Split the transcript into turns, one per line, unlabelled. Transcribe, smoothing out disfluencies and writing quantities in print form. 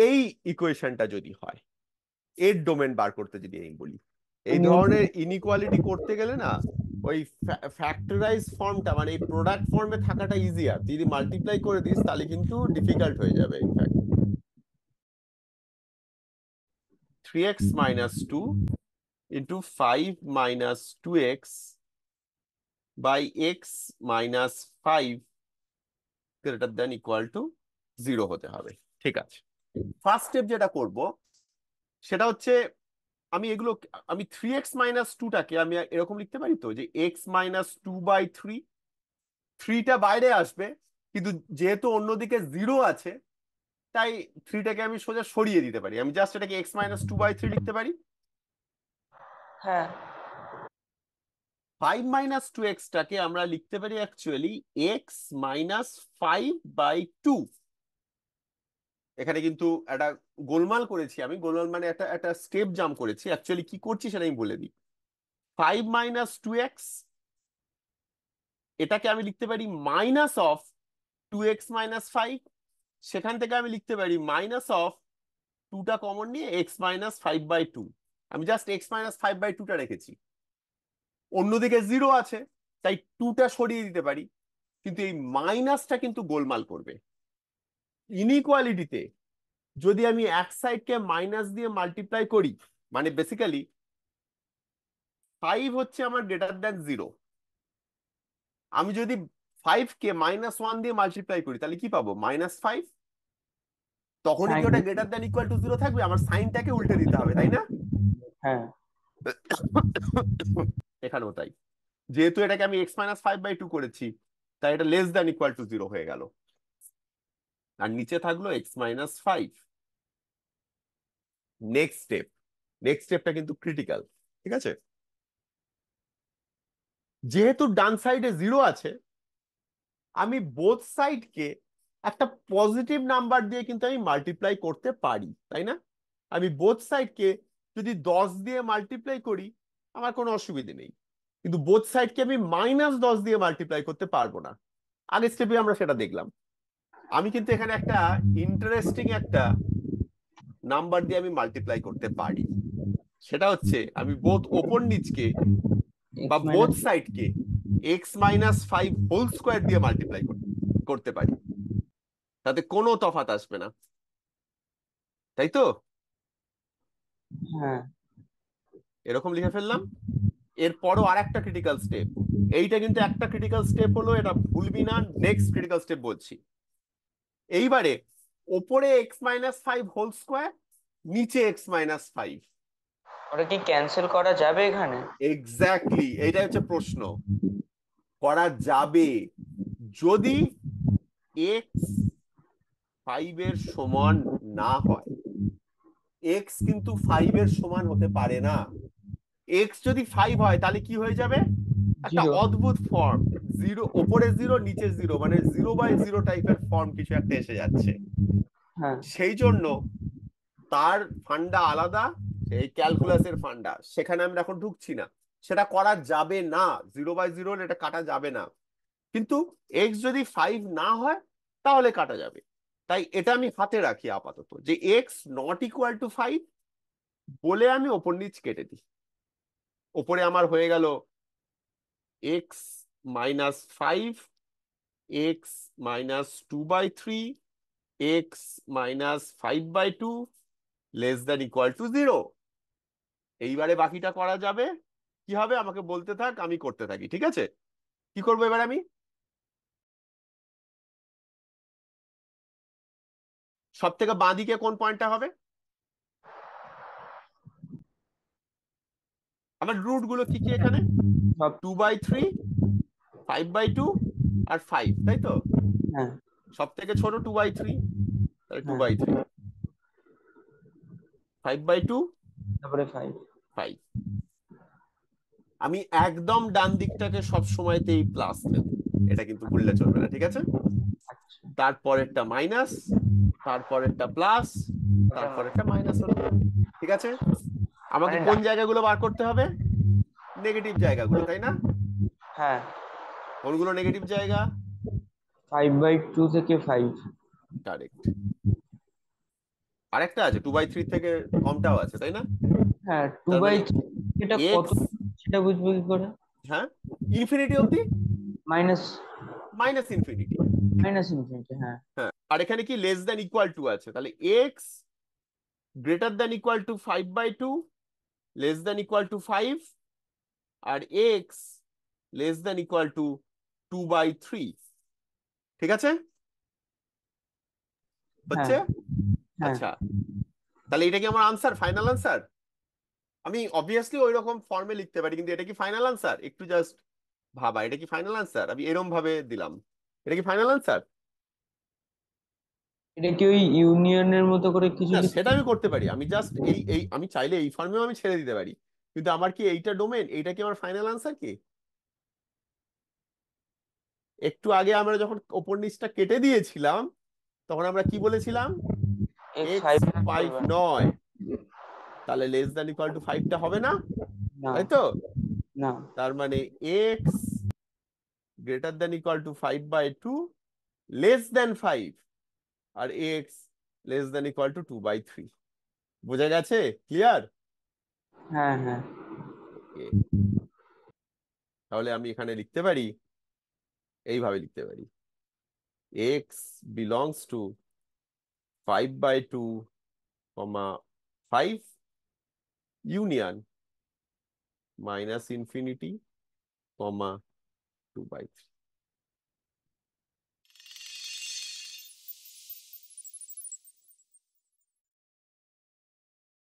এই ইকুয়েশনটা যদি হয়, এর ডোমেন বার করতে যদি আমি বলি, এই ধরনের ইনইকুয়ালিটি করতে গেলে না ওই ফ্যাক্টরাইজ ফর্মটা মানে এই প্রোডাক্ট ফর্মে থাকাটা ইজিয়ার, তুই যদি মাল্টিপ্লাই করে দিস তাহলে কিন্তু ডিফিকাল্ট হয়ে যাবে। In fact 3x minus 2 into 5 minus 2x by x minus 5 greater than equal to 0 হতে হবে। ঠিক আছে, ফার্স্ট স্টেপ যেটা করব সেটা হচ্ছে আমি 3x - 2টাকে আমি এরকম লিখতে পারি তো, যে x - 2/3, 3টা বাইরে আসবে, কিন্তু যেহেতু অন্যদিকে 0 আছে তাই 3টাকে আমি সোজা সরিয়ে দিতে পারি, আমি জাস্ট এটাকে x - 2/3 লিখতে পারি।
হ্যাঁ
5 - 2x টাকে আমরা লিখতে পারি অ্যাকচুয়ালি x - 5/2। এখানে কিন্তু একটা গোলমাল করেছি আমি, গোলমাল মানে একটা একটা স্টেপ জাম্প করেছি। অ্যাকচুয়ালি কি করছি সেটা আমি বলে দিই। 5 - 2x, এটাকে আমি লিখতে পারি -(2x - 5)। সেখান থেকে আমি লিখতে পারি -(2টা কমন নিয়ে x - 5/2)। আমি জাস্ট x - 5/2টা রেখেছি, অন্যদিকে 0 আছে তাই 2টা সরিয়ে দিতে পারি, কিন্তু এই মাইনাসটা কিন্তু গোলমাল করবে। ইনইকুয়ালিটিতে যদি আমি এক সাইডকে মাইনাস দিয়ে মাল্টিপ্লাই করি, মানে বেসিক্যালি 5 হচ্ছে আমার গ্রেটার দ্যান 0, আমি যদি 5কে -1 দিয়ে মাল্টিপ্লাই করি তাহলে কি পাবো? -5। তখনই কি
সাইন।
ওটা গ্রেটার দ্যান ইকুয়াল টু 0 থাকবে? আমার সাইনটাকে উল্টে দিতে হবে, তাই না?
হ্যাঁ
এখানেও তাই, যেহেতু এটাকে আমি x - 5/2 করেছি তাই এটা লেস দ্যান ইকুয়াল টু 0 হয়ে গেল, আর নিচে থাকলো x - 5। নেক্সট স্টেপ, নেক্সট স্টেপটা কিন্তু ক্রিটিক্যাল। ঠিক আছে, যেহেতু ডান সাইডে 0 আছে, আমি বোথ সাইডকে একটা পজিটিভ নাম্বার দিয়ে কিন্তু আমি মাল্টিপ্লাই করতে পারি, তাই না? আমি বোথ সাইডকে যদি 10 দিয়ে মাল্টিপ্লাই করি আমার কোনো অসুবিধে নেই, কিন্তু বোথ সাইডকে আমি -10 দিয়ে মাল্টিপ্লাই করতে পারবো না। আগের স্টেপে আমরা সেটা দেখলাম। আমি কিন্তু এখানে একটা ইন্টারেস্টিং একটা নাম্বার দিয়ে আমি মাল্টিপ্লাই করতে পারি, সেটা হচ্ছে আমি বোথ ওপর নিচকে বা
এক্স
বোথ
মাইনাস।
সাইডকে x - 5 হোল স্কোয়ার দিয়ে মাল্টিপ্লাই করতে পারি, তাতে কোনো তফাৎ আসবে না, তাই তো?
হ্যাঁ
এরকম লিখে ফেললাম। এরপরও আর একটা ক্রিটিক্যাল স্টেপ, এইটা কিন্তু একটা ক্রিটিক্যাল স্টেপ হলো, এটা ভুলবি না। নেক্সট ক্রিটিক্যাল স্টেপ বলছি, এইবারে ওপরে x - 5 হোল স্কোয়ার, নিচে x - 5।
ওটা কি ক্যান্সেল করা যাবে এখানে?
এক্স্যাক্টলি, এইটা হচ্ছে প্রশ্ন। করা যাবে যদি x 5 এর সমান না হয়। এক্স কিন্তু 5 এর সমান হতে পারে না। এক্স যদি 5 হয় তাহলে কি হয়ে যাবে? একটা
জিরো।
অদ্ভুত ফর্ম, 0 ওপরে 0 নিচে 0, মানে 0/0 টাইপের ফর্ম কিছু একটা এসে যাচ্ছে।
হ্যাঁ
সেই জন্য তার ফান্ডা আলাদা, এই ক্যালকুলাসের ফান্ডা, সেখানে আমরা এখন ঢুকছি না। সেটা করা যাবে না, 0/0 এটা কাটা যাবে না। কিন্তু এক্স যদি 5 না হয় তাহলে কাটা যাবে। তাই এটা আমি হাতে রাখি আপাতত, যে x ≠ = 5 বলে আমি ওপর নিচ কেটে দিই। ওপরে আমার হয়ে গেল x - 5, x - 2/3, x - 5/2 less than equal two 0। এইবারে বাকিটা করা যাবে। কি হবে আমাকে বলতে থাক, আমি করতে থাকি, ঠিক আছে? কি করবো এবার আমি? সব থেকে বাঁ দিকে কোন পয়েন্টটা হবে? আমার রুট গুলো কি কি এখানে?
সব।
2/3, 5/2 আর 5, তাই তো?
হ্যাঁ
সব থেকে ছোট 2/3, তাহলে টু
হ্যাঁ
বাই থ্রি 5/2,
তারপরে ফাইভ।
5। আমি একদম ডান দিকটাকে সব সময়তেই প্লাস নেব, এটা কিন্তু ভুললে চলবে না, ঠিক আছে?
আচ্ছা।
তারপরেরটা মাইনাস, তারপরেরটা প্লাস, তারপরেরটা মাইনাস হলো, ঠিক আছে? আমাকে
মানে
কোন জায়গাগুলো বার করতে হবে? নেগেটিভ জায়গাগুলো, তাই না?
হ্যাঁ
কোনগুলো নেগেটিভ জায়গা?
5/2 থেকে 5।
কারেক্ট। আরেকটা আছে 2/3 থেকে কমটাও আছে, তাই না?
হ্যাঁ, টু
তার
বাই
মানে
এটা কত,
এক্স,
সেটা বুঝবো কি করে?
হ্যাঁ, ইনফিনিটি অবধি,
minus,
minus infinity.
Minus infinity, হ্যাঁ।
হ্যাঁ, আর এখানে কি লেস দেন ইকুয়াল টু আছে, তাহলে x greater than equal to 5/2, less than equal to 5, আর x less than equal to 2/3। ঠিক আছে,
হ্যাঁ,
হচ্ছে।
হ্যাঁ।
আচ্ছা, তাহলে এটা কি আমার আনসার, ফাইনাল আনসার? আমি অবভিয়াসলি ওই রকম ফর্মে লিখতে পারি, কিন্তু এটা কি ফাইনাল আনসার? একটু জাস্ট ভাবা, এটা কি ফাইনাল আনসার? আমি এরম ভাবে দিলাম, এটা কি ফাইনাল আনসার?
এটা কি ওই ইউনিয়নের মতো করে কিছু
না,
লিখতে?
সেটা আমি করতে পারি, আমি জাস্ট এই এই আমি চাইলে এই ফর্মেও আমি ছেড়ে দিতে পারি, কিন্তু আমার কি এইটা ডোমেন, এইটা কি আমার ফাইনাল আনসার কি? একটু আগে আমরা যখন ওপর নিচটা কেটে দিয়েছিলাম, তখন আমরা কি বলেছিলাম?
এক্স
এক্স
ফাইভ
5
বলবে?
নয়, তাহলে লেস দ্যান ইকুয়াল টু 5টা হবে না,
না,
তাই তো?
না,
তার মানে x greater than equal to 5/2, less than 5, আর x less than equal to 2/3। বোঝা গেছে? ক্লিয়ার?
হ্যাঁ, হ্যাঁ,
ওকে, তাহলে আমি এখানে লিখতে পারি, এইভাবে লিখতে পারি, x belongs to 5/2, 5 union minus infinity, 2/3।